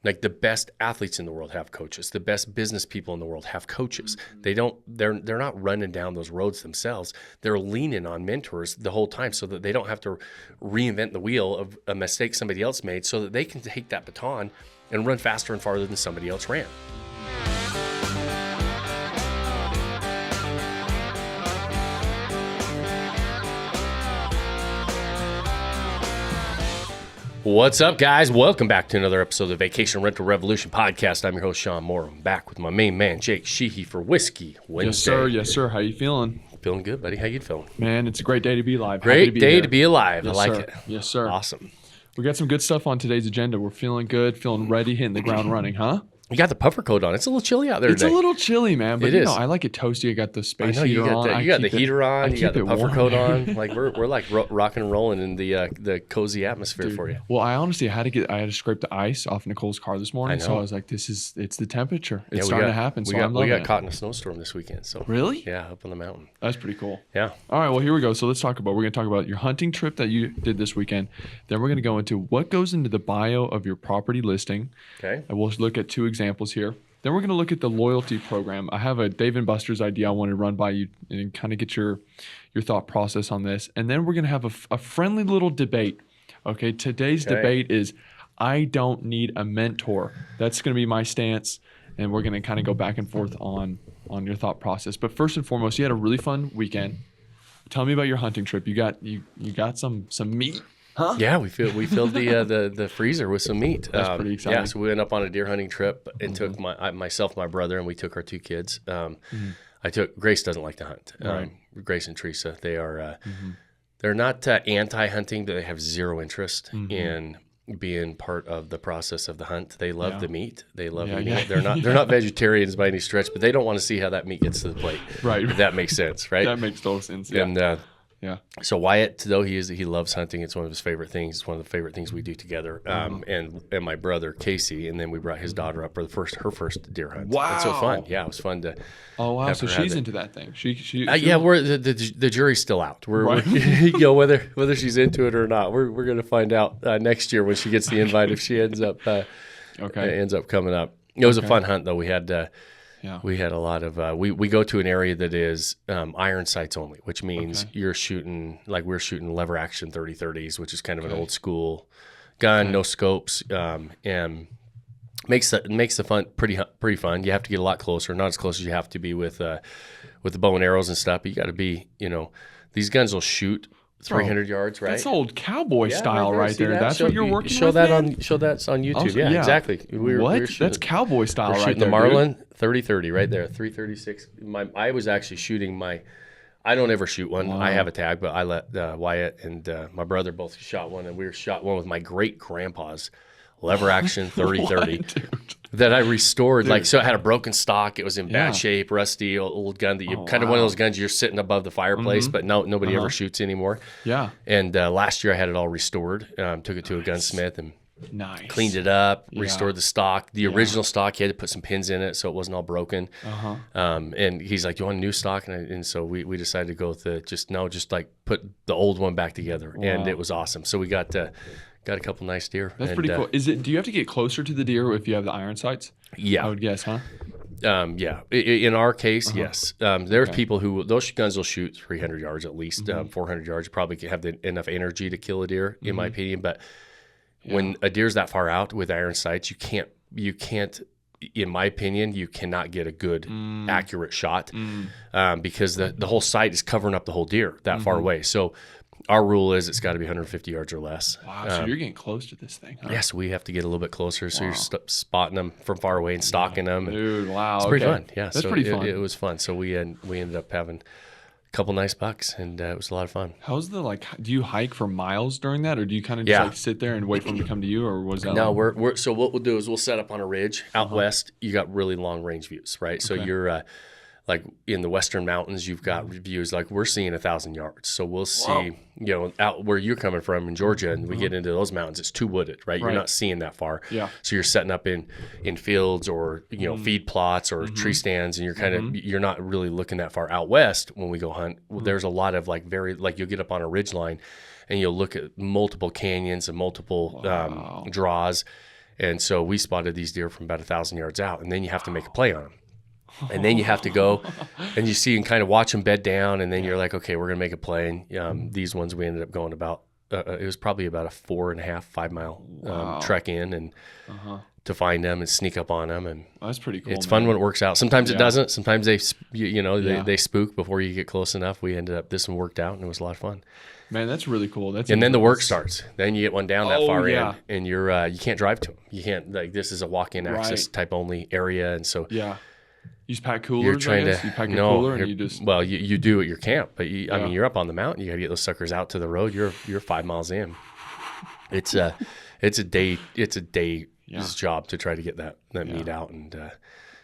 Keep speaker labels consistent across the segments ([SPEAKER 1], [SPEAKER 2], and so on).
[SPEAKER 1] Like the best athletes in the world have coaches. The best business people in the world have coaches. They're not running down those roads themselves. They're leaning on mentors the whole time so that they don't have to reinvent the wheel of a mistake somebody else made, so that they can take that baton and run faster and farther than somebody else ran. What's up, guys? Welcome back to another episode of the Vacation Rental Revolution podcast. I'm your host, Shawn. I'm back with my main man, Jake Shehee, for Whiskey Wednesday.
[SPEAKER 2] Yes, sir. How you feeling?
[SPEAKER 1] Feeling good, buddy. How you feeling?
[SPEAKER 2] Man, it's a great day to be alive.
[SPEAKER 1] Great day to be alive.
[SPEAKER 2] Yes,
[SPEAKER 1] I like
[SPEAKER 2] sir.
[SPEAKER 1] it.
[SPEAKER 2] Yes, sir.
[SPEAKER 1] Awesome.
[SPEAKER 2] We got some good stuff on today's agenda. We're feeling good, feeling ready, hitting the ground running, huh?
[SPEAKER 1] You got the puffer coat on. It's a little chilly out there today.
[SPEAKER 2] It's a little chilly, man, but
[SPEAKER 1] It is.
[SPEAKER 2] I like it toasty. I got the space
[SPEAKER 1] I know
[SPEAKER 2] heater
[SPEAKER 1] you got
[SPEAKER 2] on.
[SPEAKER 1] the, you got the heater on. You got the puffer
[SPEAKER 2] warm.
[SPEAKER 1] coat on. Like we're like rocking and rolling in the cozy atmosphere for you.
[SPEAKER 2] Well, I honestly had to scrape the ice off Nicole's car this morning,
[SPEAKER 1] I know.
[SPEAKER 2] so I was like, it's the temperature. It's
[SPEAKER 1] Yeah,
[SPEAKER 2] starting to happen. So
[SPEAKER 1] we got caught in a snowstorm this weekend. So
[SPEAKER 2] Really?
[SPEAKER 1] yeah, up on the mountain.
[SPEAKER 2] That's pretty cool.
[SPEAKER 1] Yeah.
[SPEAKER 2] All right, well, here we go. So we're going to talk about your hunting trip that you did this weekend. Then we're going to go into what goes into the bio of your property listing.
[SPEAKER 1] Okay.
[SPEAKER 2] And we'll look at two examples here. Then we're going to look at the loyalty program. I have a Dave & Buster's idea I want to run by you and kind of get your thought process on this. And then we're going to have a friendly little debate. Okay, today's debate is I don't need a mentor. That's going to be my stance. And we're going to kind of go back and forth on your thought process. But first and foremost, you had a really fun weekend. Tell me about your hunting trip. You got some meat. Huh?
[SPEAKER 1] Yeah, we filled the freezer with some meat.
[SPEAKER 2] That's pretty exciting.
[SPEAKER 1] Yeah, so we went up on a deer hunting trip and took myself, my brother, and we took our two kids. Grace doesn't like to hunt.
[SPEAKER 2] Right.
[SPEAKER 1] Grace and Teresa, they are they're not anti-hunting, but they have zero interest in being part of the process of the hunt. They love the meat. They love eating it. They're not vegetarians by any stretch, but they don't want to see how that meat gets to the plate.
[SPEAKER 2] Right.
[SPEAKER 1] If that makes sense, right?
[SPEAKER 2] That makes total sense. Yeah.
[SPEAKER 1] And
[SPEAKER 2] yeah.
[SPEAKER 1] So Wyatt, though he loves hunting. It's one of his favorite things. It's one of the favorite things we do together. And my brother Casey, and then we brought his daughter up for her first deer hunt.
[SPEAKER 2] Wow.
[SPEAKER 1] It's so fun. Yeah, it was fun to.
[SPEAKER 2] Oh wow!
[SPEAKER 1] have
[SPEAKER 2] So
[SPEAKER 1] her have
[SPEAKER 2] she's
[SPEAKER 1] it.
[SPEAKER 2] into that thing. She
[SPEAKER 1] Yeah, the jury's still out.
[SPEAKER 2] Right.
[SPEAKER 1] Whether she's into it or not, we're going to find out next year when she gets the invite if she ends up coming up. It was a fun hunt though. We had. We had a lot of we go to an area that is iron sights only, which means we're shooting lever action 30-30s, which is kind of an old school gun, no scopes, and makes the fun pretty fun. You have to get a lot closer, not as close as you have to be with the bow and arrows and stuff. But you got to be, these guns will shoot 300 yards, right?
[SPEAKER 2] That's old cowboy style right there.
[SPEAKER 1] That?
[SPEAKER 2] That's what you're working
[SPEAKER 1] show
[SPEAKER 2] with,
[SPEAKER 1] that
[SPEAKER 2] man?
[SPEAKER 1] Show that's on YouTube.
[SPEAKER 2] Also,
[SPEAKER 1] yeah, exactly.
[SPEAKER 2] That's cowboy style
[SPEAKER 1] we're
[SPEAKER 2] right
[SPEAKER 1] shooting
[SPEAKER 2] there,
[SPEAKER 1] the Marlin 30-30 right there, 336. I was actually shooting I don't ever shoot one. Wow. I have a tag, but I let Wyatt and my brother both shot one, and we shot one with my great grandpa's lever action 30-30 that I restored. Dude. So it had a broken stock. It was in bad shape, rusty, old gun that one of those guns you're sitting above the fireplace, but nobody ever shoots anymore.
[SPEAKER 2] Yeah.
[SPEAKER 1] And last year I had it all restored. Took it to a gunsmith and cleaned it up, restored the stock. The original stock, he had to put some pins in it so it wasn't all broken. And he's like, "You want a new stock?" And so we decided to go with just put the old one back together. Wow. And it was awesome. So we got a couple nice deer.
[SPEAKER 2] That's pretty cool. Do you have to get closer to the deer if you have the iron sights?
[SPEAKER 1] Yeah.
[SPEAKER 2] I would guess, huh?
[SPEAKER 1] Yeah. In our case, yes. There's people who, those guns will shoot 300 yards at least, 400 yards. Probably have enough energy to kill a deer, in my opinion. But when a deer's that far out with iron sights, you can't, in my opinion, you cannot get a good, accurate shot because the whole sight is covering up the whole deer that far away. So our rule is it's got to be 150 yards or less.
[SPEAKER 2] Wow, so you're getting close to this thing, huh?
[SPEAKER 1] Yes, we have to get a little bit closer. So you're spotting them from far away and stalking them.
[SPEAKER 2] Dude, wow.
[SPEAKER 1] It's pretty fun. Yeah,
[SPEAKER 2] that's pretty fun.
[SPEAKER 1] It was fun. So we ended up having a couple nice bucks, and it was a lot of fun.
[SPEAKER 2] How's do you hike for miles during that, or do you kind of just sit there and wait for them to come to you, or was that?
[SPEAKER 1] No, so what we'll do is we'll set up on a ridge out west. You got really long range views, right? So you're like in the Western Mountains, you've got views like we're seeing 1,000 yards. So we'll see, out where you're coming from in Georgia, and we get into those mountains, it's too wooded, right? You're not seeing that far.
[SPEAKER 2] Yeah.
[SPEAKER 1] So you're setting up in fields or feed plots or tree stands, and you're you're not really looking that far. Out west, when we go hunt, there's a lot of you'll get up on a ridge line, and you'll look at multiple canyons and multiple draws. And so we spotted these deer from about 1,000 yards out, and then you have to make a play on them. And then you have to go and you see and kind of watch them bed down, and then you're like, okay, we're going to make a play. And these ones we ended up going about, it was probably about a 4.5, 5 mile trek in and to find them and sneak up on them. And
[SPEAKER 2] that's pretty cool.
[SPEAKER 1] It's fun when it works out. Sometimes it doesn't. Sometimes they spook before you get close enough. This one worked out and it was a lot of fun.
[SPEAKER 2] Man, that's really cool.
[SPEAKER 1] And then the work starts. Then you get one down that far in, and you're you can't drive to them. You can't, like, this is a walk-in access type only area, and so
[SPEAKER 2] you just pack coolers. You're trying to you pack a cooler and you just
[SPEAKER 1] you do at your camp, but I mean you're up on the mountain. You got to get those suckers out to the road. You're 5 miles in. It's a day's job to try to get that meat out and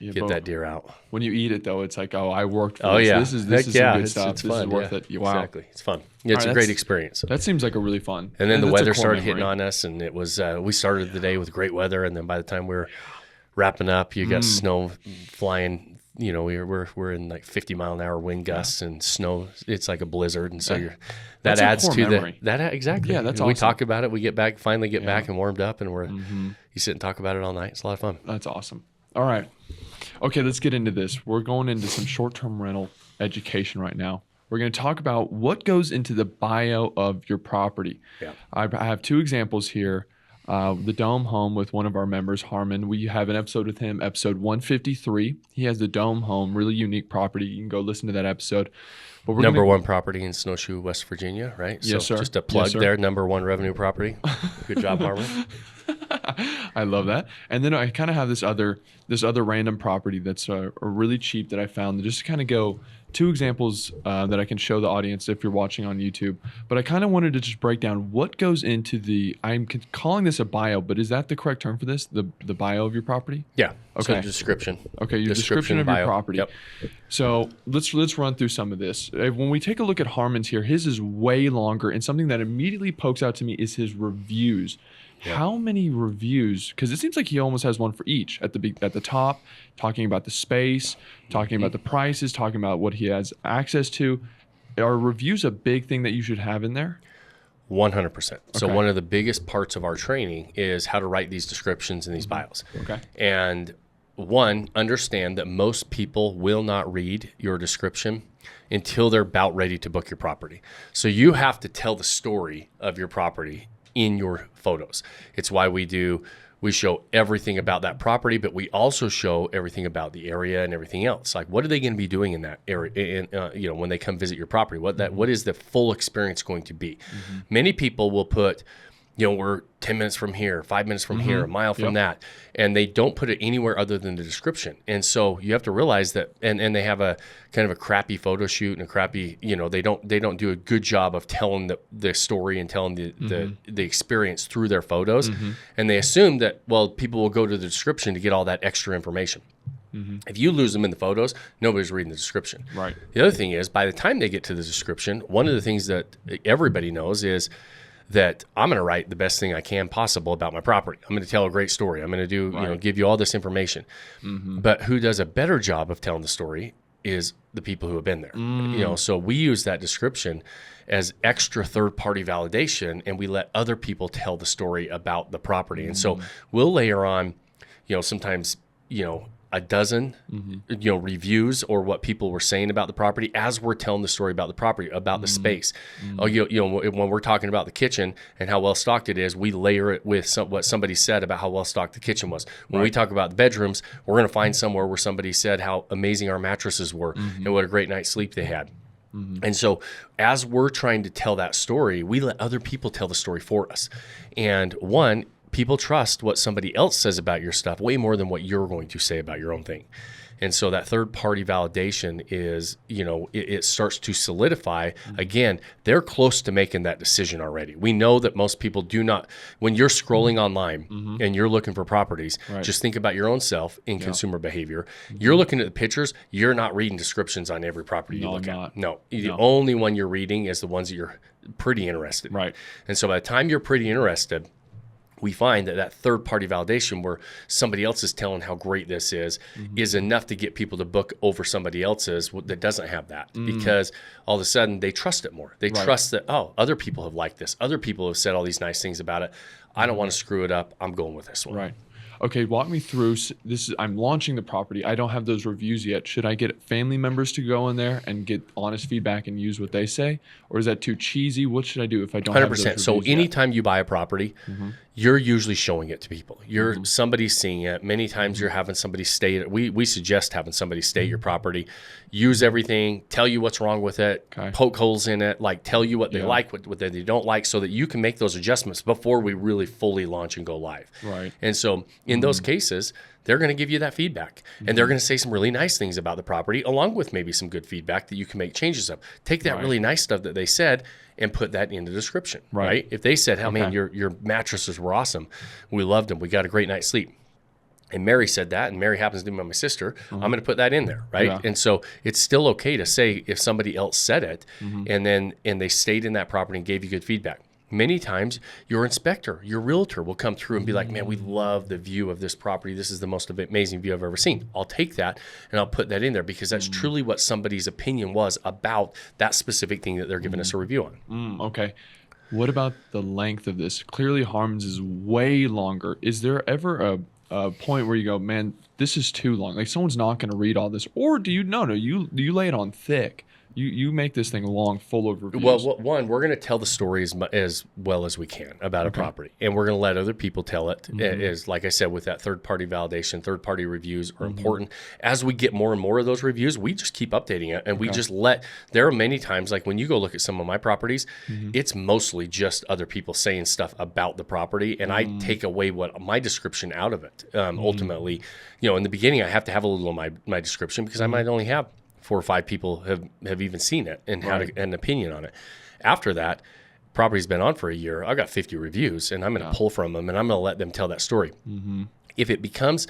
[SPEAKER 1] get that deer out.
[SPEAKER 2] When you eat it though, it's like, I worked for this. This is some good stuff.
[SPEAKER 1] It's
[SPEAKER 2] this
[SPEAKER 1] fun.
[SPEAKER 2] Is worth it. Wow.
[SPEAKER 1] Exactly. It's fun. It's a great experience.
[SPEAKER 2] That seems like a really fun.
[SPEAKER 1] And then the weather started hitting on us, and it was we started the day with great weather, and then by the time we were wrapping up, you got snow flying. You know, we're in like 50-mile-an-hour wind gusts and snow. It's like a blizzard, and so that adds to
[SPEAKER 2] memory.
[SPEAKER 1] Exactly.
[SPEAKER 2] Yeah, that's
[SPEAKER 1] awesome.
[SPEAKER 2] We
[SPEAKER 1] talk about it. We get back and warmed up, and you sit and talk about it all night. It's a lot of fun.
[SPEAKER 2] That's awesome. All right, okay, let's get into this. We're going into some short-term rental education right now. We're going to talk about what goes into the bio of your property.
[SPEAKER 1] Yeah,
[SPEAKER 2] I have 2 examples here. The Dome Home with one of our members, Harmon. We have an episode with him, episode 153. He has the Dome Home, really unique property. You can go listen to that episode. But we're
[SPEAKER 1] number 1 property in Snowshoe, West Virginia, right?
[SPEAKER 2] Yes, sir.
[SPEAKER 1] Just a plug there, number 1 revenue property. Good job, Harmon.
[SPEAKER 2] I love that. And then I kind of have this other random property that's really cheap that I found. Just to kind of go 2 examples that I can show the audience if you're watching on YouTube. But I kind of wanted to just break down what goes into I'm calling this a bio, but is that the correct term for this? The bio of your property?
[SPEAKER 1] Yeah.
[SPEAKER 2] Okay.
[SPEAKER 1] So description.
[SPEAKER 2] Okay, your description of
[SPEAKER 1] bio.
[SPEAKER 2] Your property.
[SPEAKER 1] Yep.
[SPEAKER 2] So let's run through some of this. When we take a look at Harmon's here, his is way longer, and something that immediately pokes out to me is his reviews. Yep. How many reviews? Because it seems like he almost has one for each at the top, talking about the space, talking about the prices, talking about what he has access to. Are reviews a big thing that you should have in there?
[SPEAKER 1] 100%. So one of the biggest parts of our training is how to write these descriptions and these bios.
[SPEAKER 2] Okay.
[SPEAKER 1] And understand that most people will not read your description until they're about ready to book your property. So you have to tell the story of your property in your photos. It's why we show everything about that property, but we also show everything about the area and everything else. Like, what are they going to be doing in that area? When they come visit your property, what is the full experience going to be? Many people will put, we're 10 minutes from here, 5 minutes from here, a mile from that, and they don't put it anywhere other than the description. And so you have to realize that, and they have a kind of a crappy photo shoot and a crappy, they don't do a good job of telling the story and telling the experience through their photos. And they assume that, people will go to the description to get all that extra information. If you lose them in the photos, nobody's reading the description.
[SPEAKER 2] Right.
[SPEAKER 1] The other thing is, by the time they get to the description, one of the things that everybody knows is that I'm going to write the best thing I can possible about my property. I'm going to tell a great story. I'm going to give you all this information. But who does a better job of telling the story is the people who have been there. So we use that description as extra third-party validation, and we let other people tell the story about the property. And so we'll layer on, sometimes, a dozen, reviews or what people were saying about the property as we're telling the story about the property, about the space. When we're talking about the kitchen and how well stocked it is, we layer it with what somebody said about how well stocked the kitchen was. When we talk about the bedrooms, we're going to find somewhere where somebody said how amazing our mattresses were and what a great night's sleep they had. And so as we're trying to tell that story, we let other people tell the story for us. And people trust what somebody else says about your stuff way more than what you're going to say about your own thing. And so that third-party validation is, it starts to solidify. Again, they're close to making that decision already. We know that most people do not. When you're scrolling online and you're looking for properties, just think about your own self in consumer behavior. You're looking at the pictures. You're not reading descriptions on every property you look at. No. The only one you're reading is the ones that you're pretty interested in.
[SPEAKER 2] Right.
[SPEAKER 1] And so by the time you're pretty interested, we find that third-party validation where somebody else is telling how great this is enough to get people to book over somebody else's that doesn't have that, because all of a sudden they trust it more. They trust that, oh, other people have liked this. Other people have said all these nice things about it. I don't want to screw it up. I'm going with this one.
[SPEAKER 2] Right. Okay, walk me through this. I'm launching the property. I don't have those reviews yet. Should I get family members to go in there and get honest feedback and use what they say? Or is that too cheesy? What should I do if I don't have those reviews
[SPEAKER 1] 100%. So anytime
[SPEAKER 2] yet?
[SPEAKER 1] you buy a property, you're usually showing it to people. Somebody's seeing it. Many times you're having somebody stay. We suggest having somebody stay at your property, use everything, tell you what's wrong with it, poke holes in it, like tell you what they like, what they don't like, so that you can make those adjustments before we really fully launch and go live.
[SPEAKER 2] Right.
[SPEAKER 1] And so in those cases, they're going to give you that feedback, and they're going to say some really nice things about the property, along with maybe some good feedback that you can make changes of. Take that really nice stuff that they said and put that in the description, right? If they said, "Oh man, your mattresses were awesome. We loved them. We got a great night's sleep." And Mary said that, and Mary happens to be my sister, I'm going to put that in there, right? Yeah. And so it's still okay to say if somebody else said it, and they stayed in that property and gave you good feedback. Many times your inspector, your realtor will come through and be like, man, we love the view of this property. This is the most amazing view I've ever seen. I'll take that and I'll put that in there, because that's truly what somebody's opinion was about that specific thing that they're giving us a review on.
[SPEAKER 2] Okay. What about the length of this? Clearly Harmon's is way longer. Is there ever a point where you go, man, this is too long? Like, someone's not going to read all this. Or do you, you lay it on thick. You make this thing long, full of reviews.
[SPEAKER 1] Well, one, we're going to tell the story as well as we can about a property, and we're going to let other people tell it. Is, like I said, with that third-party validation, third-party reviews are important. As we get more and more of those reviews, we just keep updating it, and we just there are many times, like when you go look at some of my properties, it's mostly just other people saying stuff about the property, and I take away my description out of it. Ultimately, in the beginning, I have to have a little of my description, because I might only have 4 or 5 people have even seen it and had an opinion on it. After that, property's been on for a year. I've got 50 reviews, and I'm going to pull from them, and I'm going to let them tell that story. If it becomes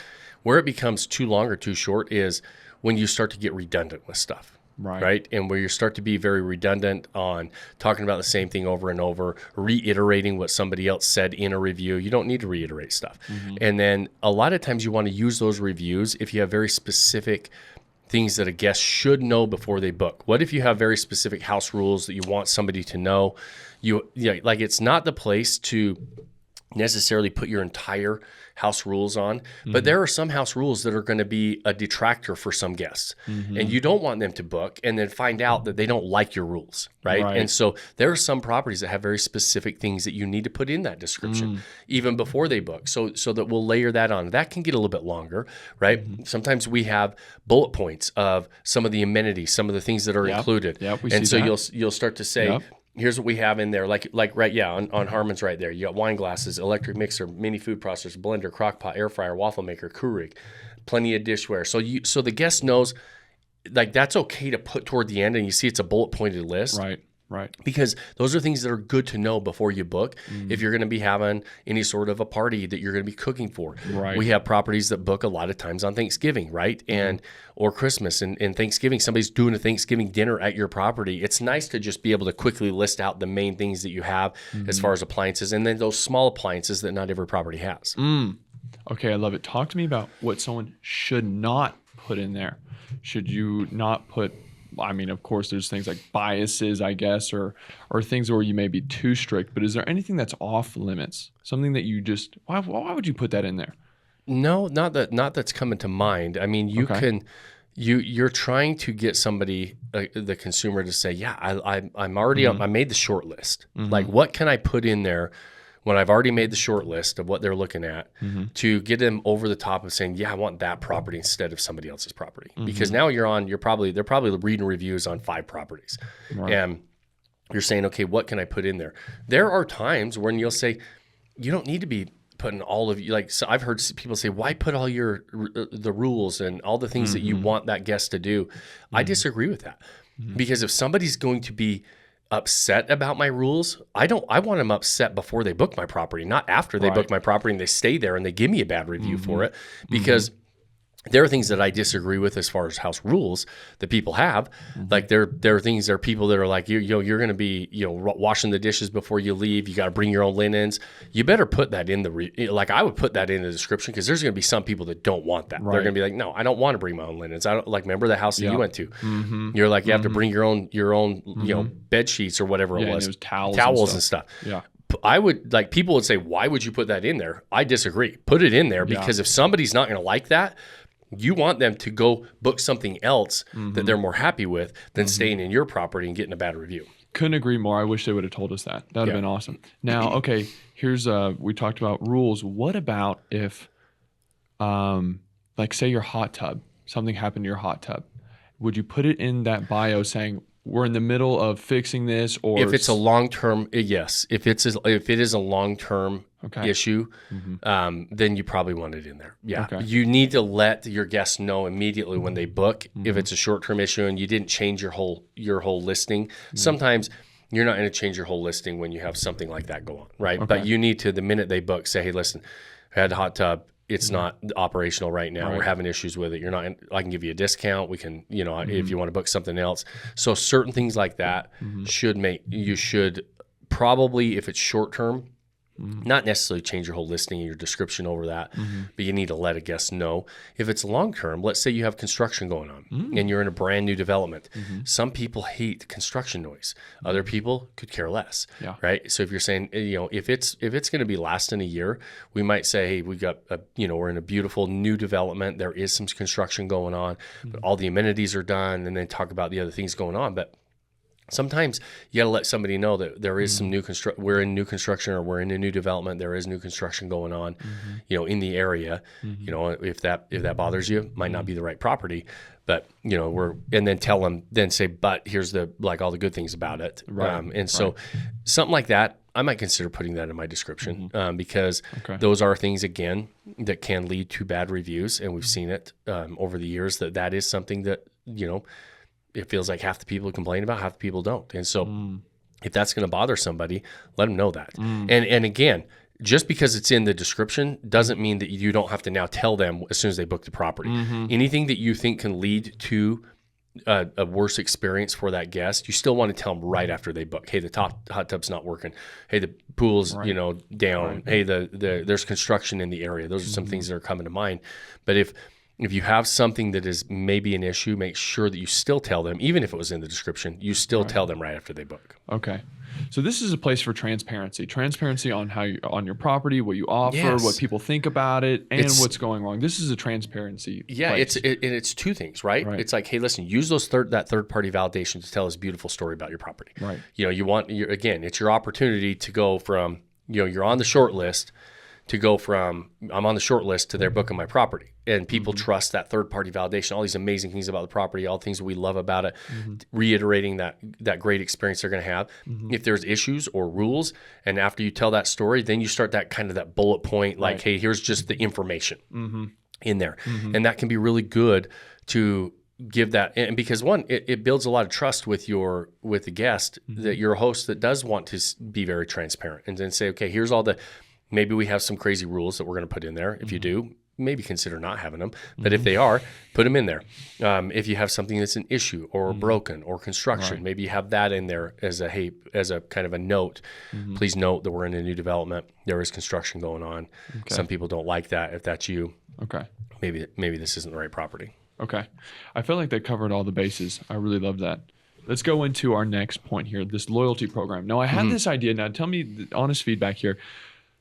[SPEAKER 1] too long or too short is when you start to get redundant with stuff. Right. And where you start to be very redundant on talking about the same thing over and over, reiterating what somebody else said in a review. You don't need to reiterate stuff. And then a lot of times you want to use those reviews if you have very specific things that a guest should know before they book. What if you have very specific house rules that you want somebody to know? Like, it's not the place to necessarily put your entire house rules on, but there are some house rules that are going to be a detractor for some guests, and you don't want them to book and then find out that they don't like your rules, right? And so there are some properties that have very specific things that you need to put in that description even before they book, so that we'll layer that on. That can get a little bit longer, right? Sometimes we have bullet points of some of the amenities, some of the things that are included, and so you'll start to say, here's what we have in there, on Harmon's right there. You got wine glasses, electric mixer, mini food processor, blender, crock pot, air fryer, waffle maker, Keurig, plenty of dishware. So the guest knows, like, that's okay to put toward the end, and you see it's a bullet pointed list.
[SPEAKER 2] Right.
[SPEAKER 1] Because those are things that are good to know before you book. If you're going to be having any sort of a party that you're going to be cooking for. We have properties that book a lot of times on Thanksgiving, right? Or Christmas and Thanksgiving. Somebody's doing a Thanksgiving dinner at your property. It's nice to just be able to quickly list out the main things that you have as far as appliances, and then those small appliances that not every property has.
[SPEAKER 2] Okay, I love it. Talk to me about what someone should not put in there. Should you not put... I mean, of course, there's things like biases, I guess, or things where you may be too strict. But is there anything that's off limits? Something that you just why would you put that in there?
[SPEAKER 1] No, not that's coming to mind. I mean, you're trying to get somebody, the consumer, to say, yeah, I'm already I made the short list. Like, what can I put in there when I've already made the short list of what they're looking at, to get them over the top of saying, yeah, I want that property instead of somebody else's property. Because now they're probably reading reviews on 5 properties. And you're saying, okay, what can I put in there? There are times when you'll say, you don't need to be putting all of you, like, so I've heard people say, why put all the rules and all the things that you want that guest to do? I disagree with that. Because if somebody's going to be upset about my rules, I want them upset before they book my property, not after they book my property and they stay there and they give me a bad review for it. Because There are things that I disagree with as far as house rules that people have. Like there are things, there are people that are like, you're going to be, washing the dishes before you leave. You got to bring your own linens. You better put that in like I would put that in the description, because there's going to be some people that don't want that. Right. They're going to be like, no, I don't want to bring my own linens. I don't remember the house that you went to. You're like, you have to bring your own, bed sheets or whatever it was. Towels and stuff.
[SPEAKER 2] Yeah.
[SPEAKER 1] I would people would say, why would you put that in there? I disagree. Put it in there because if somebody's not going to like that, you want them to go book something else that they're more happy with than staying in your property and getting a bad review.
[SPEAKER 2] Couldn't agree more. I wish they would have told us that. That would have been awesome. Now, okay, here's we talked about rules. What about if, say your hot tub, something happened to your hot tub? Would you put it in that bio saying, we're in the middle of fixing this? Or
[SPEAKER 1] if it's a long-term, yes. If it is a long-term issue, then you probably want it in there. Yeah. Okay. You need to let your guests know immediately when they book if it's a short-term issue and you didn't change your whole listing. Sometimes you're not going to change your whole listing when you have something like that go on, right? Okay. But you need to, the minute they book, say, hey, listen, I had a hot tub. It's not operational right now. Right. We're having issues with it. I can give you a discount. We can, if you want to book something else. So certain things like that you should probably, if it's short term, not necessarily change your whole listing and your description over that, but you need to let a guest know. If it's long term, let's say you have construction going on and you're in a brand new development. Some people hate construction noise. Other people could care less, right? So if you're saying, if it's going to be lasting a year, we might say, hey, we got we're in a beautiful new development. There is some construction going on, but all the amenities are done, and then talk about the other things going on. But sometimes you got to let somebody know that there is some we're in new construction, or we're in a new development. There is new construction going on, in the area. If that bothers you, might not be the right property, but and then tell them, then say, but here's all the good things about it. Right. So something like that, I might consider putting that in my description, because those are things, again, that can lead to bad reviews. And we've seen it over the years that is something that, it feels like half the people complain about, half the people don't. And so if that's going to bother somebody, let them know that. And again, just because it's in the description doesn't mean that you don't have to now tell them as soon as they book the property. Anything that you think can lead to a worse experience for that guest, you still want to tell them right after they book. Hey, the hot tub's not working. Hey, the pool's down. Right. Hey, there's construction in the area. Those are some things that are coming to mind. But if you have something that is maybe an issue, make sure that you still tell them, even if it was in the description, you still tell them right after they book. Okay.
[SPEAKER 2] So this is a place for transparency. Transparency on on your property, what you offer, what people think about it, and what's going wrong. This is a transparency place.
[SPEAKER 1] It's two things, right? It's like, hey, listen, use that third-party validation to tell this beautiful story about your property. Right. Again, it's your opportunity to go from, you're on the short list, to go from I'm on the short list to they're booking my property. And people trust that third-party validation, all these amazing things about the property, all the things that we love about it, reiterating that great experience they're going to have. If there's issues or rules, and after you tell that story, then you start that bullet point, like, hey, here's just the information in there. And that can be really good to give that. And because one, it builds a lot of trust with the guest, that you're a host that does want to be very transparent, and then say, okay, here's all maybe we have some crazy rules that we're going to put in there. If you do, maybe consider not having them. But if they are, put them in there. If you have something that's an issue or broken or construction, maybe you have that in there as a kind of a note. Please note that we're in a new development. There is construction going on. Okay. Some people don't like that. If that's you, maybe this isn't the right property. Okay.
[SPEAKER 2] I felt like that covered all the bases. I really love that. Let's go into our next point here, this loyalty program. Now, I had this idea. Now, tell me the honest feedback here.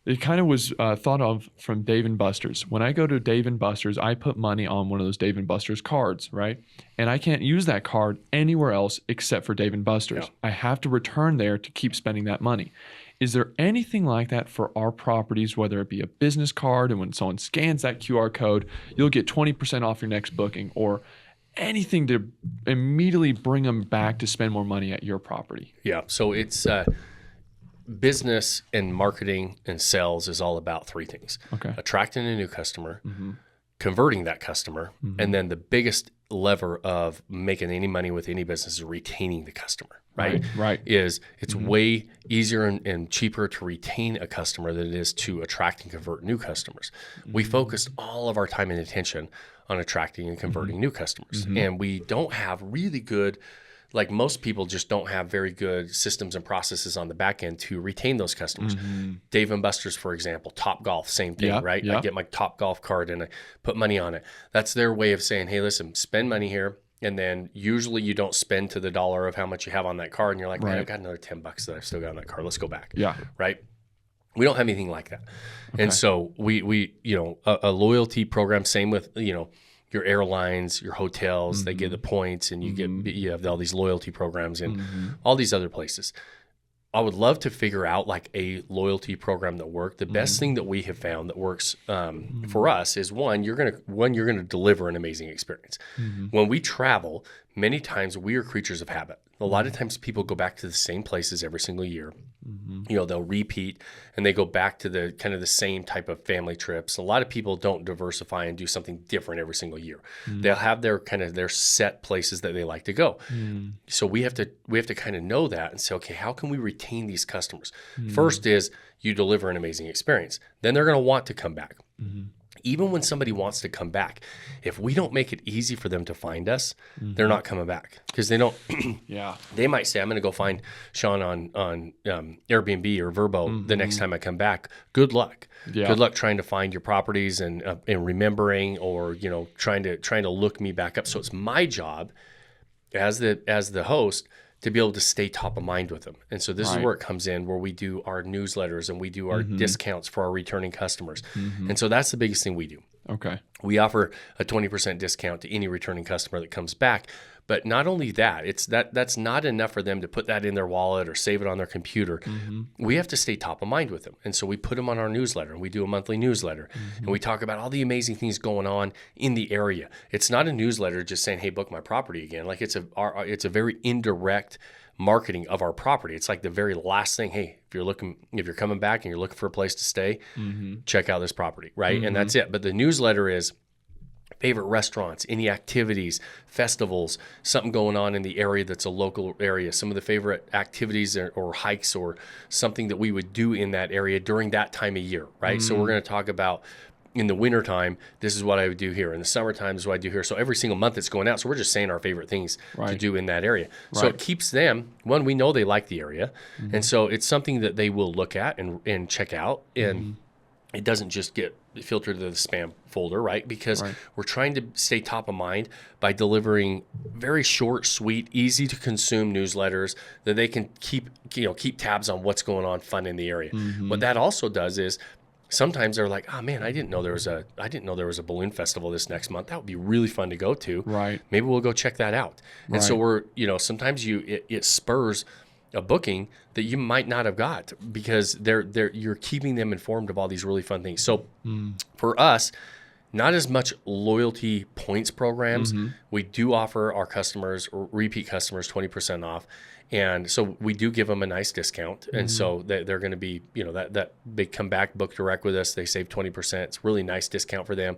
[SPEAKER 2] It kind of was thought of from Dave & Buster's. When I go to Dave & Buster's, I put money on one of those Dave & Buster's cards, right? And I can't use that card anywhere else except for Dave & Buster's. Yeah. I have to return there to keep spending that money. Is there anything like that for our properties, whether it be a business card, and when someone scans that QR code, you'll get 20% off your next booking, or anything to immediately bring them back to spend more money at your property?
[SPEAKER 1] Yeah, so it's... business and marketing and sales is all about three things. Okay. Attracting a new customer, converting that customer. And then the biggest lever of making any money with any business is retaining the customer, right?
[SPEAKER 2] Right.
[SPEAKER 1] It's way easier and cheaper to retain a customer than it is to attract and convert new customers. We focused all of our time and attention on attracting and converting new customers. And we don't have really good, like most people just don't have very good systems and processes on the back end to retain those customers. Dave & Buster's, for example, Top Golf, same thing, right? I get my Top Golf card and I put money on it. That's their way of saying, hey, listen, spend money here. And then usually you don't spend to the dollar of how much you have on that card. And you're like, man, I've got another $10 that I've still got on that card. Let's go back. Right? We don't have anything like that. And so we a loyalty program, same with, your airlines, your hotels, they get the points, and you have all these loyalty programs and all these other places. I would love to figure out like a loyalty program that worked. The best thing that we have found that works for us is you're gonna deliver an amazing experience. When we travel, many times we are creatures of habit. A lot of times people go back to the same places every single year. They'll repeat and they go back to the kind of the same type of family trips. A lot of people don't diversify and do something different every single year. They'll have their set places that they like to go. So we have to kind of know that and say, okay, how can we retain these customers? First is you deliver an amazing experience. Then they're going to want to come back. Even when somebody wants to come back, if we don't make it easy for them to find us, they're not coming back because they don't. They might say, I'm going to go find Shawn on Airbnb or Vrbo the next time I come back. Good luck. Good luck trying to find your properties and remembering or trying to look me back up. So it's my job as the host to be able to stay top of mind with them. And so this is where it comes in, where we do our newsletters and we do our discounts for our returning customers. And so that's the biggest thing we do.
[SPEAKER 2] Okay.
[SPEAKER 1] We offer a 20% discount to any returning customer that comes back. But not only that, that's not enough for them to put that in their wallet or save it on their computer. We have to stay top of mind with them. And so we put them on our newsletter, and we do a monthly newsletter. And we talk about all the amazing things going on in the area. It's not a newsletter just saying, hey, book my property again. Like it's a very indirect marketing of our property. It's like the very last thing. Hey, if you're coming back and you're looking for a place to stay, check out this property, right? And that's it. But the newsletter is favorite restaurants, any activities, festivals, something going on in the area that's a local area, some of the favorite activities or hikes or something that we would do in that area during that time of year, right? So we're going to talk about in the wintertime, this is what I would do here. In the summertime, this is what I do here. So every single month it's going out. So we're just saying our favorite things to do in that area. So it keeps them, we know they like the area. And so it's something that they will look at and check out. And it doesn't just get filtered to the spam folder, right? Because we're trying to stay top of mind by delivering very short, sweet, easy to consume newsletters that they can keep tabs on what's going on fun in the area. What that also does is sometimes they're like, oh man, I didn't know there was a balloon festival this next month. That would be really fun to go to.
[SPEAKER 2] Right.
[SPEAKER 1] Maybe we'll go check that out. And so we're, sometimes it spurs a booking that you might not have got because you're keeping them informed of all these really fun things. So for us, not as much loyalty points programs. We do offer our customers or repeat customers 20% off. And so we do give them a nice discount. And so they're going to be, that they come back, book direct with us. They save 20%. It's a really nice discount for them.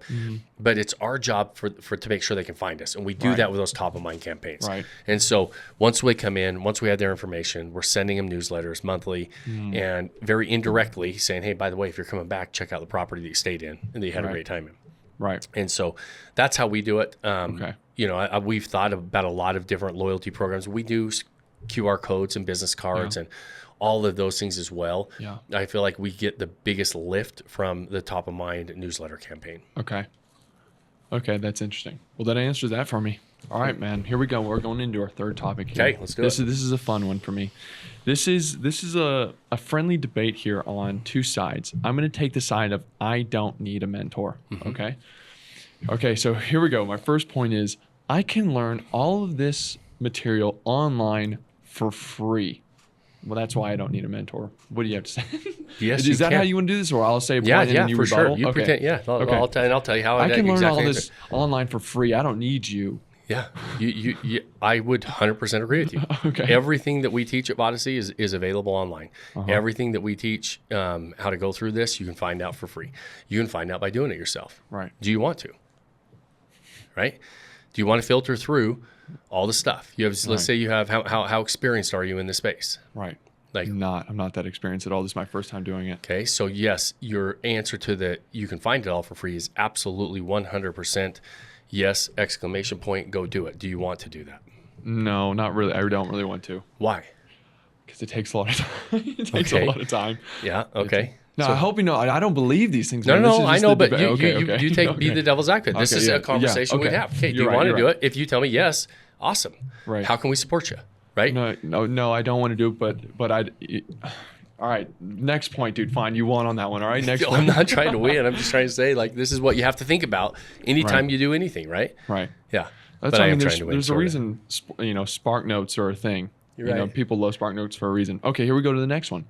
[SPEAKER 1] But it's our job to make sure they can find us. And we do that with those top of mind campaigns.
[SPEAKER 2] Right.
[SPEAKER 1] And so once we come in, once we have their information, we're sending them newsletters monthly and very indirectly saying, hey, by the way, if you're coming back, check out the property that you stayed in and that you had a great time in.
[SPEAKER 2] Right.
[SPEAKER 1] And so that's how we do it. We've thought about a lot of different loyalty programs. We do QR codes and business cards and all of those things as well.
[SPEAKER 2] Yeah.
[SPEAKER 1] I feel like we get the biggest lift from the top of mind newsletter campaign.
[SPEAKER 2] Okay, that's interesting. Well, that answers that for me. All right, man. Here we go. We're going into our third topic here.
[SPEAKER 1] Okay, let's do it.
[SPEAKER 2] This is a fun one for me. This is a friendly debate here on two sides. I'm going to take the side of I don't need a mentor. Okay, so here we go. My first point is I can learn all of this material online for free. Well, that's why I don't need a mentor. What do you have to say?
[SPEAKER 1] Yes,
[SPEAKER 2] is that how you want to do this, or I'll say a point and then you
[SPEAKER 1] for
[SPEAKER 2] rebuttal?
[SPEAKER 1] Sure. You pretend, I'll tell you how
[SPEAKER 2] I can learn all this online for free. I don't need you.
[SPEAKER 1] Yeah, I would 100% agree with you.
[SPEAKER 2] Okay.
[SPEAKER 1] Everything that we teach at Vodyssey is available online. Everything that we teach, how to go through this, you can find out for free. You can find out by doing it yourself.
[SPEAKER 2] Right.
[SPEAKER 1] Do you want to? right? Do you want to filter through all the stuff? You have, let's say you have, how experienced are you in this space?
[SPEAKER 2] Right.
[SPEAKER 1] Like,
[SPEAKER 2] I'm not that experienced at all. This is my first time doing it.
[SPEAKER 1] Okay. So yes, your answer to the, you can find it all for free is absolutely 100% yes, exclamation point, go do it. Do you want to do that?
[SPEAKER 2] No, not really. I don't really want to.
[SPEAKER 1] Why?
[SPEAKER 2] Because it takes a lot of time. It takes a lot of time.
[SPEAKER 1] Yeah. Okay.
[SPEAKER 2] No, I hope you know. I don't believe these things.
[SPEAKER 1] No,
[SPEAKER 2] man.
[SPEAKER 1] no, I know, but you
[SPEAKER 2] Okay.
[SPEAKER 1] be the devil's advocate. This is a conversation we'd have. Okay, do you want to do it? If you tell me yes, awesome.
[SPEAKER 2] Right.
[SPEAKER 1] How can we support you? Right?
[SPEAKER 2] No, I don't want to do it, but all right, next point, dude. Fine, you won on that one. All right, next point.
[SPEAKER 1] I'm not trying to win. I'm just trying to say, like, this is what you have to think about anytime you do anything, right?
[SPEAKER 2] Right.
[SPEAKER 1] Yeah.
[SPEAKER 2] That's
[SPEAKER 1] but
[SPEAKER 2] why
[SPEAKER 1] I am
[SPEAKER 2] there's a reason, Spark Notes are a thing.
[SPEAKER 1] You're right.
[SPEAKER 2] People love Spark Notes for a reason. Okay, here we go to the next one.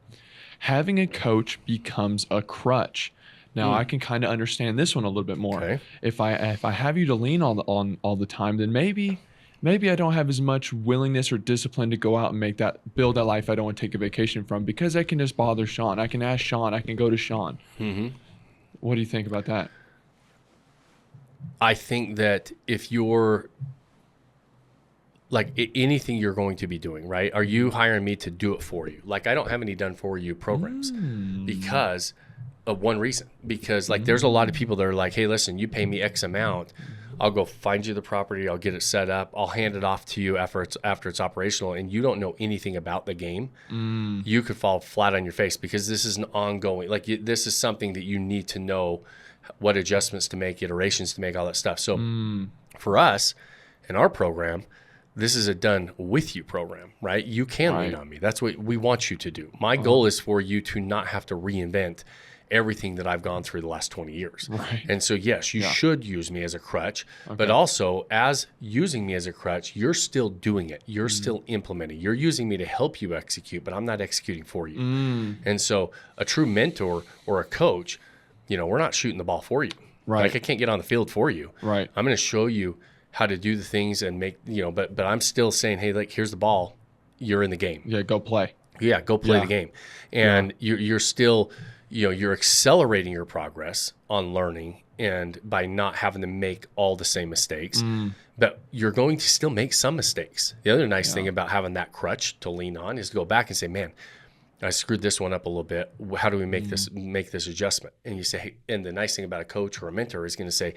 [SPEAKER 2] Having a coach becomes a crutch. Now I can kind of understand this one a little bit more.
[SPEAKER 1] Okay.
[SPEAKER 2] If I have you to lean on all the time, then maybe I don't have as much willingness or discipline to go out and build that life I don't want to take a vacation from, because I can just bother Shawn. I can ask Shawn. I can go to Shawn. Mm-hmm. What do you think about that?
[SPEAKER 1] I think that if you're like anything you're going to be doing, right? Are you hiring me to do it for you? Like, I don't have any done for you programs because of one reason. Because like there's a lot of people that are like, hey, listen, you pay me X amount. I'll go find you the property. I'll get it set up. I'll hand it off to you after it's operational, and you don't know anything about the game. You could fall flat on your face because this is an ongoing, like this is something that you need to know what adjustments to make, iterations to make, all that stuff. So for us in our program, this is a done with you program, right? You can lean on me. That's what we want you to do. My goal is for you to not have to reinvent everything that I've gone through the last 20 years.
[SPEAKER 2] Right.
[SPEAKER 1] And so, yes, you should use me as a crutch, but also as using me as a crutch, you're still doing it. You're still implementing. You're using me to help you execute, but I'm not executing for you. And so a true mentor or a coach, we're not shooting the ball for you.
[SPEAKER 2] Right.
[SPEAKER 1] Like, I can't get on the field for you.
[SPEAKER 2] Right.
[SPEAKER 1] I'm going to show you how to do the things and make, but I'm still saying, hey, like, here's the ball. You're in the game.
[SPEAKER 2] Yeah, go play.
[SPEAKER 1] Yeah, go play the game. And you're still... you're accelerating your progress on learning and by not having to make all the same mistakes, but you're going to still make some mistakes. The other nice thing about having that crutch to lean on is to go back and say, man, I screwed this one up a little bit. How do we make this adjustment? And you say, hey, and the nice thing about a coach or a mentor is going to say,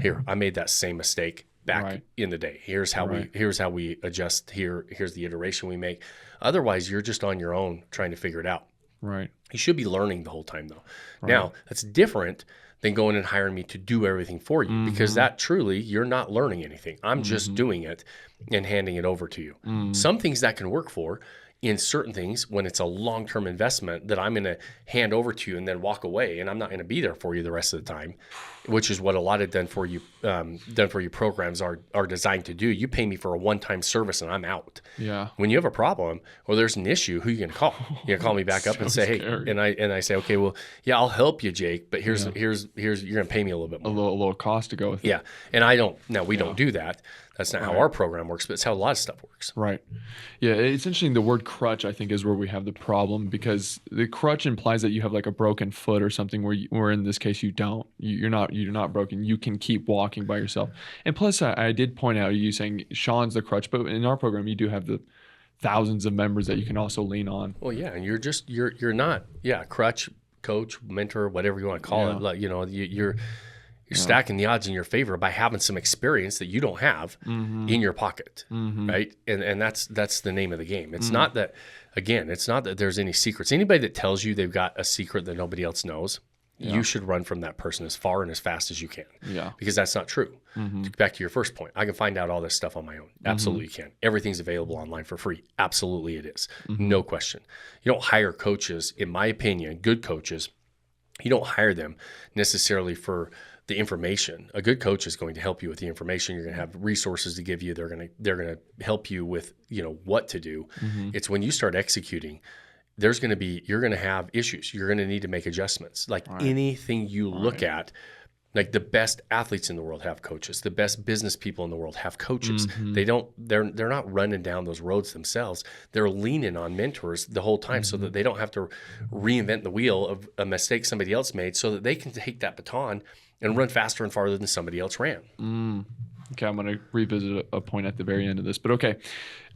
[SPEAKER 1] here, I made that same mistake back in the day. Here's how we adjust here. Here's the iteration we make. Otherwise, you're just on your own trying to figure it out.
[SPEAKER 2] Right.
[SPEAKER 1] You should be learning the whole time, though. Right. Now, that's different than going and hiring me to do everything for you, because that truly, you're not learning anything. I'm just doing it and handing it over to you. Some things that can work for in certain things when it's a long-term investment that I'm going to hand over to you and then walk away, and I'm not going to be there for you the rest of the time, which is what a lot of done for you programs are designed to do. You pay me for a one-time service and I'm out.
[SPEAKER 2] Yeah. When
[SPEAKER 1] you have a problem or there's an issue, who are you going to call? You're going to call me back up and say, scary. Hey, and I say, okay, well, yeah, I'll help you, Jake, but here's you're going to pay me a little bit more.
[SPEAKER 2] A little cost to go with it.
[SPEAKER 1] Yeah. And we don't do that. That's not how our program works, but it's how a lot of stuff works.
[SPEAKER 2] Right. Yeah, it's interesting. The word crutch, I think, is where we have the problem, because the crutch implies that you have like a broken foot or something, where in this case you don't. You're not broken. You can keep walking by yourself. And plus, I did point out, you saying Shawn's the crutch, but in our program you do have the thousands of members that you can also lean on.
[SPEAKER 1] Well, yeah, and you're not crutch, coach, mentor, whatever you want to call it. Like, you're stacking the odds in your favor by having some experience that you don't have in your pocket, right? And that's the name of the game. It's not that, again, it's not that there's any secrets. Anybody that tells you they've got a secret that nobody else knows, you should run from that person as far and as fast as you can. Yeah. Because that's not true. Back to your first point, I can find out all this stuff on my own. Absolutely can. Everything's available online for free. Absolutely it is. No question. You don't hire coaches, in my opinion, good coaches, you don't hire them necessarily for the information. A good coach is going to help you with the information. You're going to have resources to give you. They're going to help you with, what to do. It's when you start executing, you're going to have issues. You're going to need to make adjustments. Like anything you look at, like the best athletes in the world have coaches. The best business people in the world have coaches. They're not running down those roads themselves. They're leaning on mentors the whole time so that they don't have to reinvent the wheel of a mistake somebody else made, so that they can take that baton and run faster and farther than somebody else ran.
[SPEAKER 2] Okay, I'm going to revisit a point at the very end of this. But okay,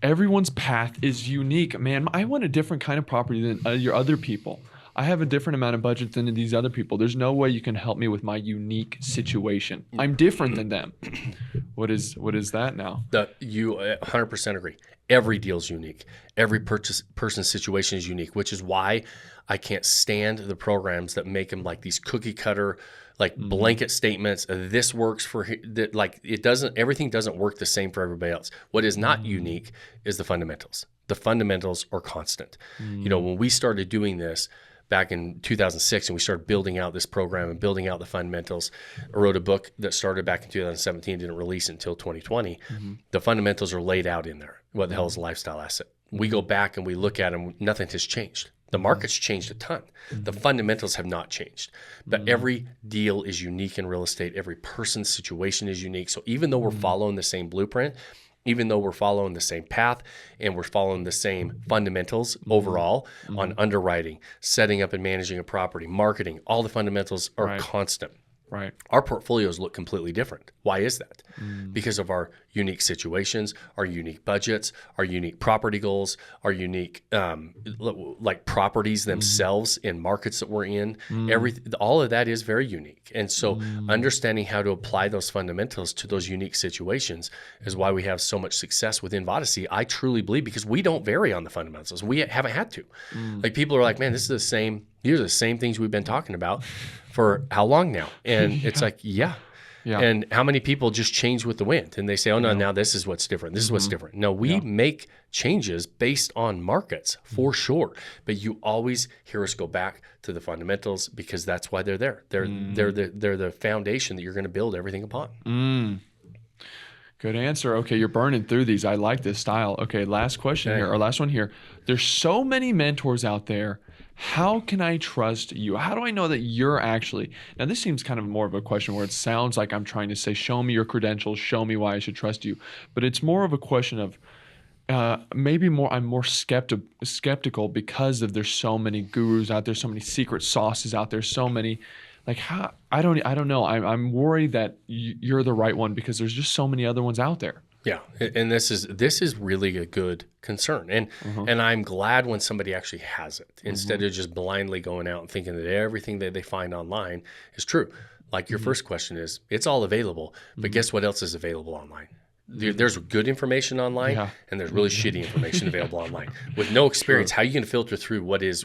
[SPEAKER 2] everyone's path is unique. Man, I want a different kind of property than your other people. I have a different amount of budget than these other people. There's no way you can help me with my unique situation. I'm different than them. What is that now?
[SPEAKER 1] You 100% agree. Every deal's unique. Every person's situation is unique, which is why I can't stand the programs that make them like these cookie cutter, like blanket statements. This works for that. Like it doesn't. Everything doesn't work the same for everybody else. What is not unique is the fundamentals. The fundamentals are constant. You know, when we started doing this back in 2006 and we started building out this program and building out the fundamentals, I wrote a book that started back in 2017, didn't release it until 2020. The fundamentals are laid out in there. What the hell is a lifestyle asset? We go back and we look at them, nothing has changed. The market's changed a ton. The fundamentals have not changed. But every deal is unique in real estate. Every person's situation is unique. So even though we're following the same blueprint, even though we're following the same path and we're following the same fundamentals overall on underwriting, setting up and managing a property, marketing, all the fundamentals are constant.
[SPEAKER 2] Right.
[SPEAKER 1] Our portfolios look completely different. Why is that? Because of our unique situations, our unique budgets, our unique property goals, our unique like properties themselves in markets that we're in. All of that is very unique. And so understanding how to apply those fundamentals to those unique situations is why we have so much success within Vodyssey. I truly believe because we don't vary on the fundamentals. We haven't had to. Like people are like, man, these are the same things we've been talking about for how long now? And it's like, yeah. And how many people just change with the wind and they say, oh no, now this is what's different. This is what's different. No, we make changes based on markets for sure. But you always hear us go back to the fundamentals because that's why they're there. They're the foundation that you're going to build everything upon.
[SPEAKER 2] Good answer. Okay, you're burning through these. I like this style. Okay, last question here, or last one here. There's so many mentors out there. How can I trust you? How do I know that you're actually, now this seems kind of more of a question where it sounds like I'm trying to say, show me your credentials, show me why I should trust you. But it's more of a question of I'm more skeptical because of there's so many gurus out there, so many secret sauces out there, so many, like how, I don't know. I'm worried that you're the right one because there's just so many other ones out there.
[SPEAKER 1] Yeah, and this is really a good concern, and I'm glad when somebody actually has it instead of just blindly going out and thinking that everything that they find online is true. Like your first question is, it's all available, but guess what else is available online? There's good information online, and there's really shitty information available online. With no experience, how are you going to filter through what's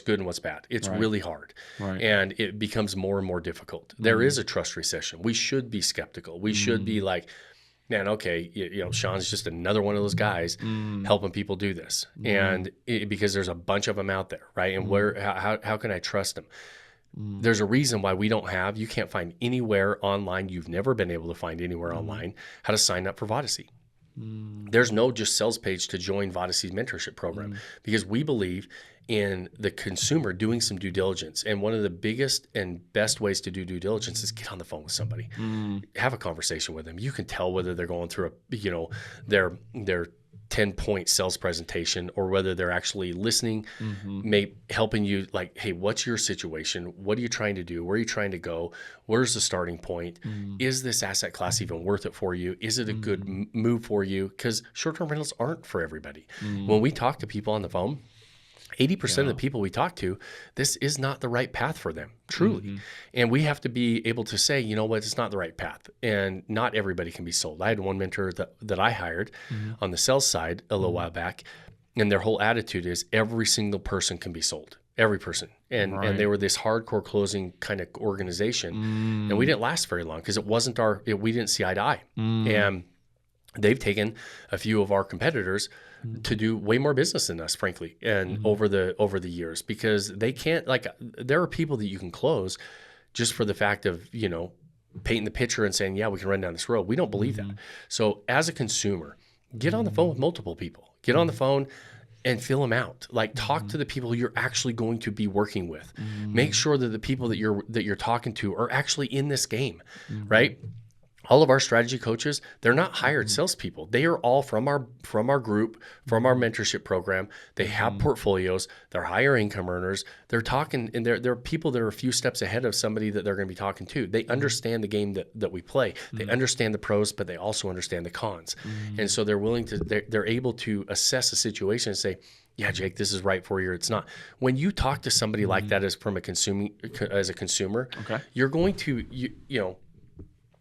[SPEAKER 1] good and what's bad? It's really hard, and it becomes more and more difficult. There is a trust recession. We should be skeptical. We should be like, man, okay, you know, Shawn's just another one of those guys helping people do this, and because there's a bunch of them out there, right? And how can I trust them? There's a reason why you can't find anywhere online. You've never been able to find anywhere online how to sign up for Vodyssey. There's no just sales page to join Vodyssey's mentorship program because we believe in the consumer doing some due diligence. And one of the biggest and best ways to do due diligence is get on the phone with somebody, have a conversation with them. You can tell whether they're going through their 10-point sales presentation or whether they're actually listening, helping you like, hey, what's your situation? What are you trying to do? Where are you trying to go? Where's the starting point? Is this asset class even worth it for you? Is it a good move for you? Because short-term rentals aren't for everybody. When we talk to people on the phone, 80% of the people we talk to, this is not the right path for them, truly. And we have to be able to say, you know what, it's not the right path. And not everybody can be sold. I had one mentor that I hired on the sales side a little while back, and their whole attitude is every single person can be sold. Every person. And they were this hardcore closing kind of organization. And we didn't last very long because it wasn't we didn't see eye to eye. And they've taken a few of our competitors to do way more business than us, frankly, and over the years, because they can't, like, there are people that you can close just for the fact of, you know, painting the picture and saying, yeah, we can run down this road. We don't believe that. So as a consumer, get on the phone with multiple people. Get on the phone and fill them out. Like, talk to the people you're actually going to be working with. Make sure that the people that you're talking to are actually in this game, right? all of our strategy coaches, they're not hired salespeople. They are all from our group, from our mentorship program. They have portfolios. They're higher income earners. They're talking, and they're people that are a few steps ahead of somebody that they're going to be talking to. They understand the game that we play. They understand the pros, but they also understand the cons. And so they're willing to, they're able to assess a situation and say, yeah, Jake, this is right for you, or it's not. When you talk to somebody like that as a consumer,
[SPEAKER 2] okay,
[SPEAKER 1] you're going to, you know,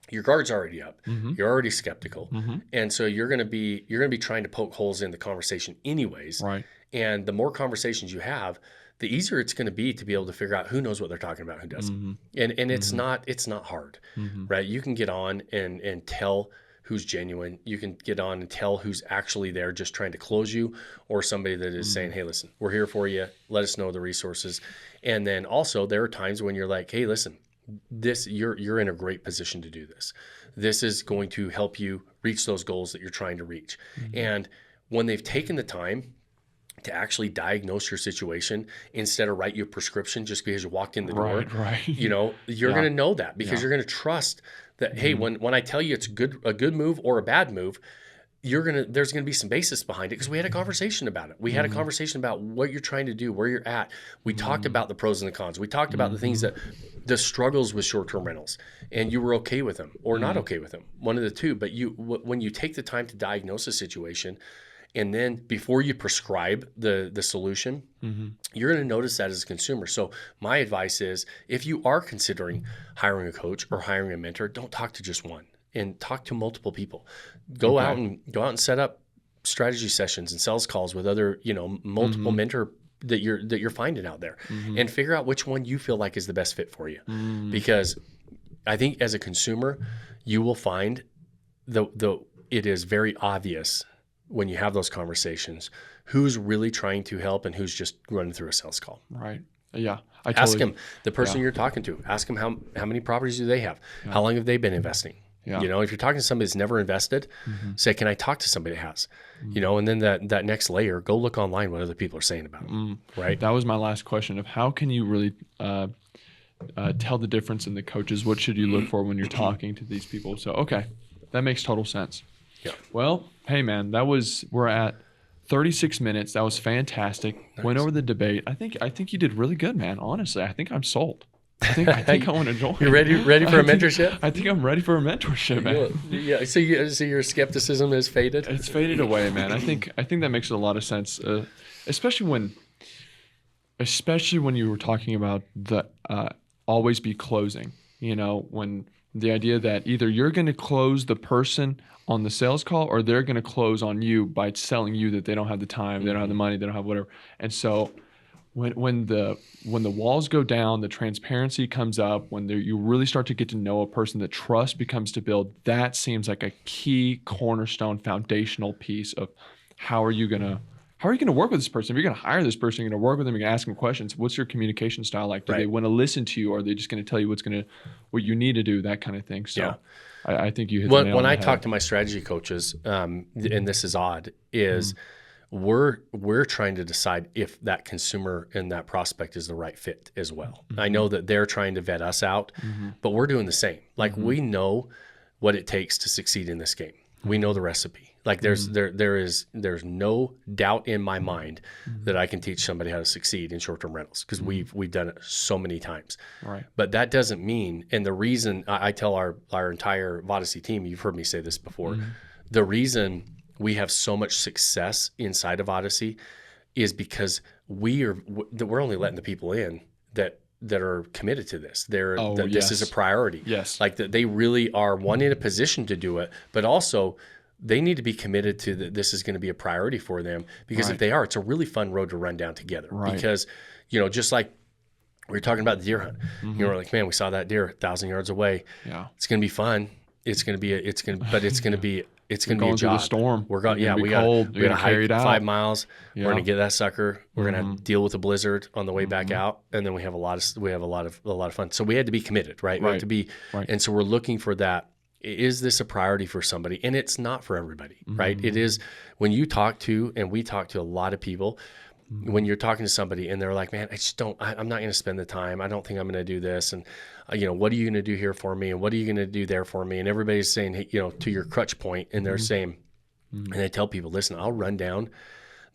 [SPEAKER 1] your guard's already up. You're already skeptical. And so you're going to be trying to poke holes in the conversation anyways.
[SPEAKER 2] Right.
[SPEAKER 1] And the more conversations you have, the easier it's going to be able to figure out who knows what they're talking about, who doesn't. And it's not hard, right? You can get on and tell who's genuine. You can get on and tell who's actually there just trying to close you, or somebody that is saying, hey, listen, we're here for you. Let us know the resources. And then also there are times when you're like, hey, listen, you're in a great position to do this. This is going to help you reach those goals that you're trying to reach. And when they've taken the time to actually diagnose your situation instead of write you a prescription just because you walked in the door, you know, you're going to know that because you're going to trust that, hey, when I tell you it's a good move or a bad move, there's going to be some basis behind it because we had a conversation about it. We had a conversation about what you're trying to do, where you're at. We talked about the pros and the cons. We talked about the things that the struggles with short-term rentals, and you were okay with them or not okay with them, one of the two. But when you take the time to diagnose a situation, and then before you prescribe the solution, you're going to notice that as a consumer. So my advice is, if you are considering hiring a coach or hiring a mentor, don't talk to just one. And talk to multiple people. Go out and set up strategy sessions and sales calls with other, you know, multiple mentor that you're finding out there, and figure out which one you feel like is the best fit for you. Because I think as a consumer, you will find it is very obvious when you have those conversations who's really trying to help and who's just running through a sales call.
[SPEAKER 2] Right. Yeah.
[SPEAKER 1] Ask them, the person you're talking to, ask them how many properties do they have? How long have they been investing? Yeah. You know, if you're talking to somebody that's never invested, say, can I talk to somebody that has? You know, and then that next layer, go look online what other people are saying about it, right?
[SPEAKER 2] That was my last question of how can you really tell the difference in the coaches? What should you look for when you're talking to these people? So, okay, that makes total sense. Yeah. Well, hey, man, we're at 36 minutes. That was fantastic. Nice. Went over the debate. I think you did really good, man. Honestly, I think I'm sold. I think I want to join.
[SPEAKER 1] You're ready for a mentorship?
[SPEAKER 2] I think I'm ready for a mentorship, man.
[SPEAKER 1] Yeah. So your skepticism has faded?
[SPEAKER 2] It's faded away, man. I think that makes a lot of sense, especially when you were talking about the always be closing. You know, when the idea that either you're going to close the person on the sales call or they're going to close on you by selling you that they don't have the time, they don't have the money, they don't have whatever. And so when the walls go down, the transparency comes up, when you really start to get to know a person, the trust becomes to build. That seems like a key cornerstone, foundational piece of how are you gonna work with this person? If you're gonna hire this person, you're gonna work with them, you're gonna ask them questions. What's your communication style like? Do they want to listen to you, or are they just gonna tell you what you need to do? That kind of thing. So I think you hit the nail on the head.
[SPEAKER 1] When I talk to my strategy coaches, and this is odd, is we're trying to decide if that consumer and that prospect is the right fit as well. I know that they're trying to vet us out, but we're doing the same. Like we know what it takes to succeed in this game. We know the recipe. Like there's no doubt in my mind that I can teach somebody how to succeed in short-term rentals because we've done it so many times. Right. But that doesn't mean, and the reason I tell our entire Vodyssey team, you've heard me say this before, the reason we have so much success inside of Vodyssey is because we're only letting the people in that are committed to this. This is a priority. Yes. Like that they really are in a position to do it, but also they need to be committed to that this is going to be a priority for them because if they are, it's a really fun road to run down together. Right. Because, you know, just like we were talking about the deer hunt, you know, like, man, we saw that deer 1,000 yards away. Yeah. It's going to be fun. It's going to be a job.
[SPEAKER 2] The storm.
[SPEAKER 1] We're going. Yeah, we got to hike 5 miles. Yeah. We're going to get that sucker. We're going to have to deal with a blizzard on the way back out, and then we have a lot of fun. So we had to be committed, right? We had to be, and so we're looking for that. Is this a priority for somebody? And it's not for everybody, right? It is when you talk to, and we talk to a lot of people. when you're talking to somebody and they're like, man, I'm not going to spend the time. I don't think I'm going to do this. And, what are you going to do here for me? And what are you going to do there for me? And everybody's saying, hey, to your crutch point, and they're saying, and they tell people, listen, I'll run down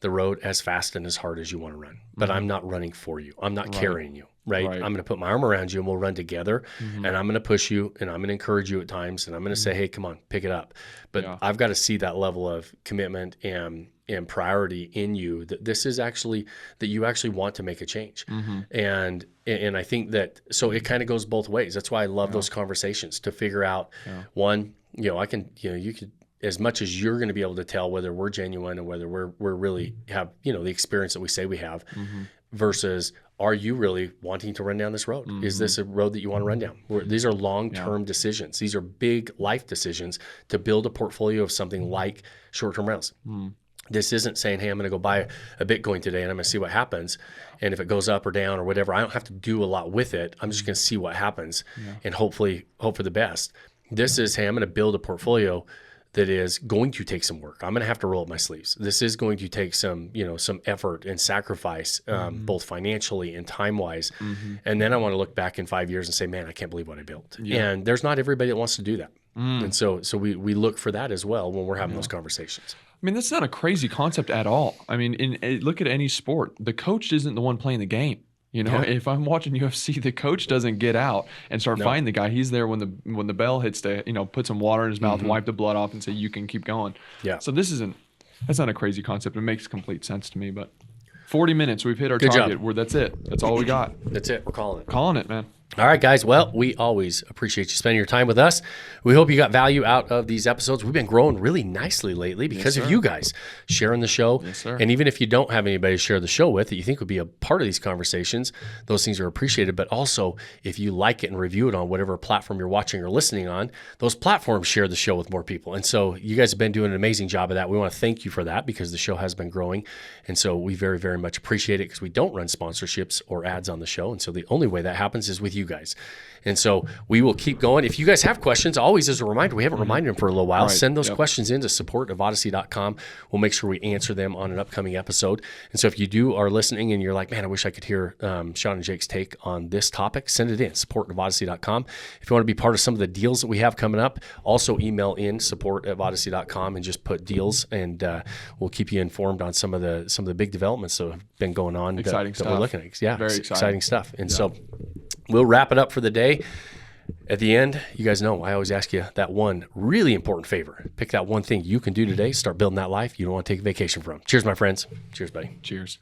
[SPEAKER 1] the road as fast and as hard as you want to run, but I'm not running for you. I'm not carrying you, right? I'm going to put my arm around you and we'll run together, and I'm going to push you and I'm going to encourage you at times, and I'm going to say, hey, come on, pick it up. But I've got to see that level of commitment and priority in you, that this is actually, that you actually want to make a change. And I think that, so it kind of goes both ways. That's why I love those conversations, to figure out one, you could, as much as you're going to be able to tell whether we're genuine and whether we're really have, the experience that we say we have, versus are you really wanting to run down this road? Is this a road that you want to run down? These are long-term decisions. These are big life decisions to build a portfolio of something like short-term rentals. This isn't saying, hey, I'm going to go buy a Bitcoin today and I'm going to see what happens. And if it goes up or down or whatever, I don't have to do a lot with it. I'm just going to see what happens and hopefully hope for the best. This is, hey, I'm going to build a portfolio that is going to take some work. I'm going to have to roll up my sleeves. This is going to take some effort and sacrifice, both financially and time-wise. And then I want to look back in 5 years and say, man, I can't believe what I built. And there's not everybody that wants to do that. And so we look for that as well when we're having those conversations.
[SPEAKER 2] I mean, that's not a crazy concept at all. I mean, look at any sport. The coach isn't the one playing the game. If I'm watching UFC, the coach doesn't get out and start fighting the guy. He's there when the bell hits to, put some water in his mouth, wipe the blood off, and say, you can keep going. Yeah. So that's not a crazy concept. It makes complete sense to me. But 40 minutes, we've hit our target. That's it. That's all we got.
[SPEAKER 1] That's it. We're calling it.
[SPEAKER 2] Calling it, man.
[SPEAKER 1] All right, guys. Well, we always appreciate you spending your time with us. We hope you got value out of these episodes. We've been growing really nicely lately because of you guys sharing the show.
[SPEAKER 2] Yes, sir.
[SPEAKER 1] And even if you don't have anybody to share the show with that you think would be a part of these conversations, those things are appreciated. But also, if you like it and review it on whatever platform you're watching or listening on, those platforms share the show with more people. And so you guys have been doing an amazing job of that. We want to thank you for that because the show has been growing. And so we very, very much appreciate it because we don't run sponsorships or ads on the show. And so the only way that happens is with you guys. And so we will keep going. If you guys have questions, always as a reminder, we haven't reminded them for a little while. Right. Send those questions in to support@vodyssey.com. We'll make sure we answer them on an upcoming episode. And so if you are listening and you're like, man, I wish I could hear Shawn and Jake's take on this topic, send it in, support@vodyssey.com. If you want to be part of some of the deals that we have coming up, also email in support@vodyssey.com and just put deals, and we'll keep you informed on some of the big developments that have been going on that we're looking at. Yeah, very exciting stuff. And so we'll wrap it up for the day. At the end, you guys know I always ask you that one really important favor. Pick that one thing you can do today. Start building that life you don't want to take a vacation from. Cheers, my friends. Cheers, buddy.
[SPEAKER 2] Cheers.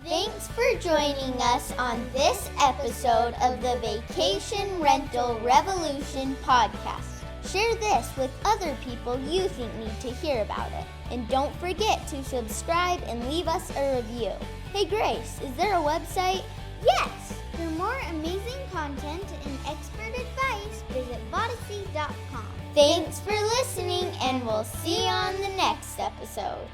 [SPEAKER 3] Thanks for joining us on this episode of the Vacation Rental Revolution podcast. Share this with other people you think need to hear about it. And don't forget to subscribe and leave us a review. Hey, Grace, is there a website? Yes! For more amazing content and expert advice, visit Vodyssey.com. Thanks for listening, and we'll see you on the next episode.